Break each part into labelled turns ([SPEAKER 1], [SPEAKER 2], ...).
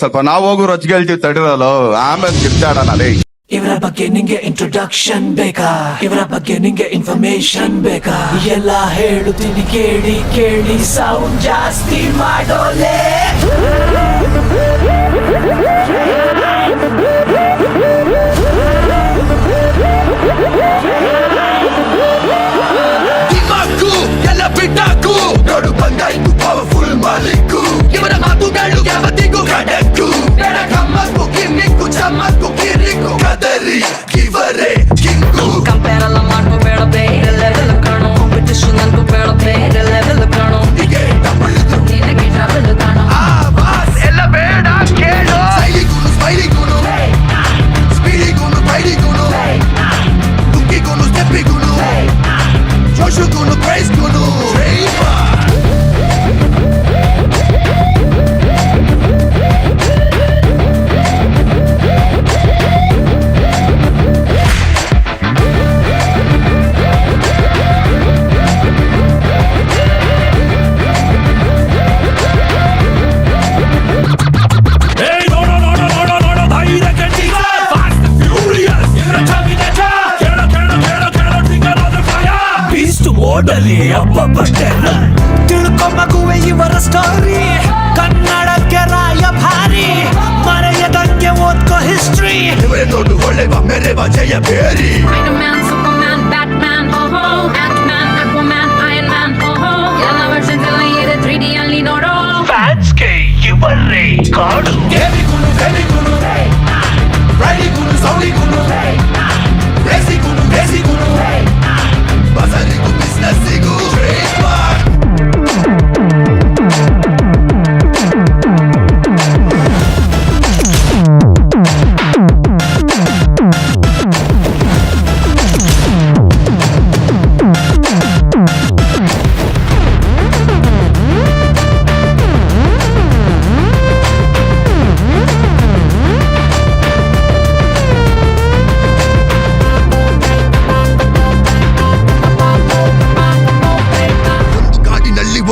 [SPEAKER 1] ಸ್ವಲ್ಪ ನಾವು ಹೋಗು ರೊಚ್ಚಿಗೆ ಹೇಳ್ತೀವಿ ತಡಿರಲ್ಲ, ಆಮೇಲೆ ಕಿತ್ತಾಡೋಣ ಲೇ.
[SPEAKER 2] ಇವರ ಬಗ್ಗೆ ನಿಂಗೆ ಇಂಟ್ರೊಡಕ್ಷನ್ ಬೇಕಾ? ಇವರ ಬಗ್ಗೆ ನಿಂಗೆ ಇನ್ಫಾರ್ಮೇಶನ್ ಬೇಕಾ? ಎಲ್ಲ ಹೇಳುತ್ತೀನಿ ಕೇಳಿ ಕೇಳಿ, ಸೌಂಡ್ ಜಾಸ್ತಿ ಮಾಡೋಲೆ.
[SPEAKER 3] ದಿಮಾಕು ಎಲ್ಲ ಬಿಟ್ಟಾಕು, ನೋಡು ಬಂದಾಯ್ತು ಪವರ್ಫುಲ್ ಮಾಲಿಕ್ಕು. ಇವರ ಮಾತುಗಳು ಯಾವತ್ತಿಗೂ ಖಡಕ್ಕು, ಬೇಡ ಕಮ್ಮಕ್ಕು ಕಿಮ್ಮಿಕ್ಕು ಚಮ್ಮಕ್ಕು ಕಿರಿಕ್ಕು ಕದರಿ ಇವರೇ ಕಿಂಗು.
[SPEAKER 4] ಕಂಪೇರ್ ಎಲ್ಲ ಮಾಡ್ಕೋಬೇಡ ಬೇರೆ ಲೆವೆಲ್ ಕಾಣೋ, ಕಾಂಪಿಟಿಷನ್ ಅನ್ಕೋ ಬೇಡ ಬೇರೆ ಲೆವೆಲ್ ಕಾಣೋ,
[SPEAKER 3] ಹೀಗೆ ತಪ್ಪಳಿದ್ರು
[SPEAKER 4] ನಿನಗೆ ಟ್ರಾವೆಲ್ ಕಾಣೋ.
[SPEAKER 3] ಆ ಬಾಸ್ ಎಲ್ಲ ಬೇಡ ಕೇಳು. ಸ್ಟೈಲಿಗೂನು ಸ್ಮೈಲಿಗೂನು, ಸ್ಪೀಡಿಗೂನು ಬೈಡಿಗೂನು, ಲುಕ್ಕಿಗೂನು ಸ್ಟೆಪ್ಪಿಗೂನು, ಜೋಶುಗೂನು ಪ್ರೈಸ್ಗೂನು.
[SPEAKER 2] ಓಡಲಿ ಅಬ್ಬಬ್ಬಟ್ಟೆಲ್ಲ ತಿಳ್ಕೊಂಬಗುವೆ ಇವರ ಸ್ಟೋರಿ. ಕನ್ನಡಕ್ಕೆ ರಾಯಭಾರಿ, ಮರೆಯದಂಗೆ ಓದ್ಕೋ ಹಿಸ್ಟ್ರಿ.
[SPEAKER 3] ಇವರೇ ನೋಡು ಒಳ್ಳೆವ ಮೆರೆವ ಜಯ ಬೇರಿ.
[SPEAKER 4] Iron Man, Superman, Batman, Ant-Man, Aquaman, Iron Man, ಎಲ್ಲ ವರ್ಷನ್ ಇದೆ 3D ಅಲ್ಲಿ ನೋಡೋ.
[SPEAKER 2] ಫ್ಯಾನ್ಸ್ಗೆ ಇವರೇ ಕಾಡು.
[SPEAKER 3] ಗೇಮಿಗೂನು ಫೇಮಿಗೂನು, ರೈಡಿಗೂನು ಸೌಡಿಗೂನು, ರೇಸಿಗೂನು ರೇಸಿಗೂನು, ಬಜಾರಿಗೂ ಬಿಸ್ನೆಸ್ಸಿಗೂ ಟ್ರೇಡ್ ಮಾರ್ಕ್.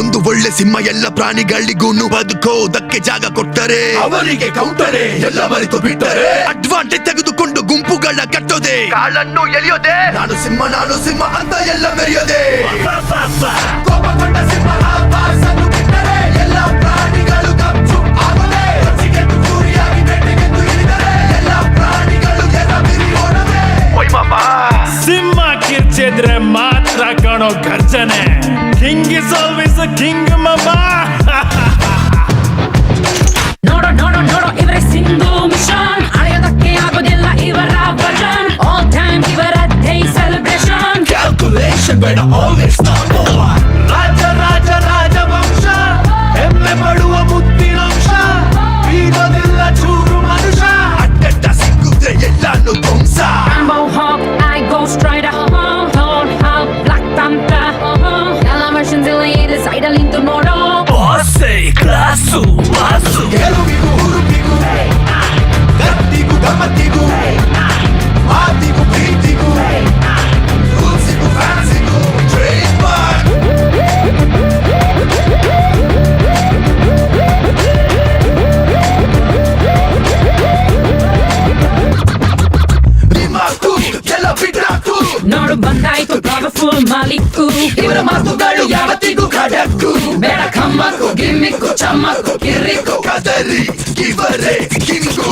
[SPEAKER 3] ಒಂದು ಒಳ್ಳೆ ಸಿಂಹ ಎಲ್ಲ ಪ್ರಾಣಿಗಳಿಗೂನು ಬದುಕೋದಕ್ಕೆ ಜಾಗ ಕೊಟ್ಟರೆ, ಅವರಿಗೆ ಕೌಂಟರೆ ಎಲ್ಲ ಮರೆತು ಬಿಟ್ಟರೆ, ಅಡ್ವಾಂಟೇಜ್ ತೆಗೆದುಕೊಂಡು ಗುಂಪುಗಳ ಕಟ್ಟೋದೆ, ಕಾಳನ್ನು ಎಳೆಯೋದೆ. ನಾನು ಸಿಂಹ ಅಂತ ಎಲ್ಲ ಮೆರೆಯೋದೆ. ಕೋಪಗೊಂಡ ಸಿಂಹ ಆವಾಸನ್ನು ಬಿಟ್ಟರೆ ಎಲ್ಲ ಪ್ರಾಣಿಗಳು ಗಪ್ಚು ಆಗೋದೆ. ರೊಚ್ಚಿಗೆದ್ದು ಸೂರಿಯಾಗಿ ಬೇಟೆಗೆದ್ದು ಇಳಿದರೆ ಎಲ್ಲ ಪ್ರಾಣಿಗಳು ಎರಬಿರಿ ಓಡವೆ.
[SPEAKER 2] ಸಿಂಹ ಕಿರ್ಚಿದ್ರೆ ಮಾತ್ರ ಕಾಣೋ ಗರ್ಜನೆ. King is always a king ಮಮ್ಮ.
[SPEAKER 4] ನೋಡೋ ನೋಡೋ ನೋಡೋ ಇವರೇ ಸಿಂಧು ಮಿಷನ್, ಅಳೆಯೋದಕ್ಕೆ ಆಗೋದಿಲ್ಲ ಇವರ ವರ್ಜನ್. ಆಲ್ ಟೈಮ್ ಇವರದ್ದೇ ಸೆಲೆಬ್ರೇಷನ್.
[SPEAKER 3] ಕ್ಯಾಲ್ಕುಲೇಷನ್ ಬೇಡ, ಆಲ್ವೇಸ್ ನಂಬರ್ ಒನ್.
[SPEAKER 2] ರಾಜ ರಾಜ ರಾಜವಂಶ, ಹೆಮ್ಮೆ ಪಡುವ ಮುತ್ತಿನಂಶ, ಬೀಗೋದಿಲ್ಲ ಚೂರು ಮನುಷ್ಯ.
[SPEAKER 3] ಅಡ್ಡ ಸಿಕ್ಕುತ್ತೆ ಎಲ್ಲಾನು ಧ್ವಂಸ.
[SPEAKER 4] Rambo Hawk, I Ghost Rider, Thor, Hulk, Black Panther, ಎಲ್ಲ ವರ್ಷನ್ ಇದೆ ಸೈಡ್ ಅಲ್ಲಿ ನಿಂತು ನೋಡೋ.
[SPEAKER 2] ಬಾಸೆ ಕ್ಲಾಸು ಮಾಸು.
[SPEAKER 3] ಗೆಲುವಿಗೂ ಹುರುಪಿಗೂ, ಗತ್ತಿಗೂ ಗಮ್ಮತ್ತಿಗೂ, ಮಾತಿಗೂ ಪ್ರೀತಿಗೂ, ರೂಲ್ಸಿಗೂ ಫ್ಯಾನ್ಸಿಗೂ ಟ್ರೇಡ್ ಮಾರ್ಕ್. ದಿಮಾಕು ಎಲ್ಲ ಬಿಟ್ಟಾಕು,
[SPEAKER 4] ನೋಡು ಬಂದಾಯ್ತು ಪವರ್ಫುಲ್ ಮಾಲಿಕ್ಕು.
[SPEAKER 3] ಇವರ ಮಾತುಗಳು ಯಾವತ್ತಿಗೂ ಖಡಕ್ಕು,
[SPEAKER 4] ಬೇಡ ಕಮ್ಮಕ್ಕು ಗಿಮ್ಮಿಕ್ಕು ಚಮ್ಮಕ್ಕು ಕಿರಿಕ್ಕು
[SPEAKER 3] ಕದರಿ ಇವರೇ ಕಿಂಗು.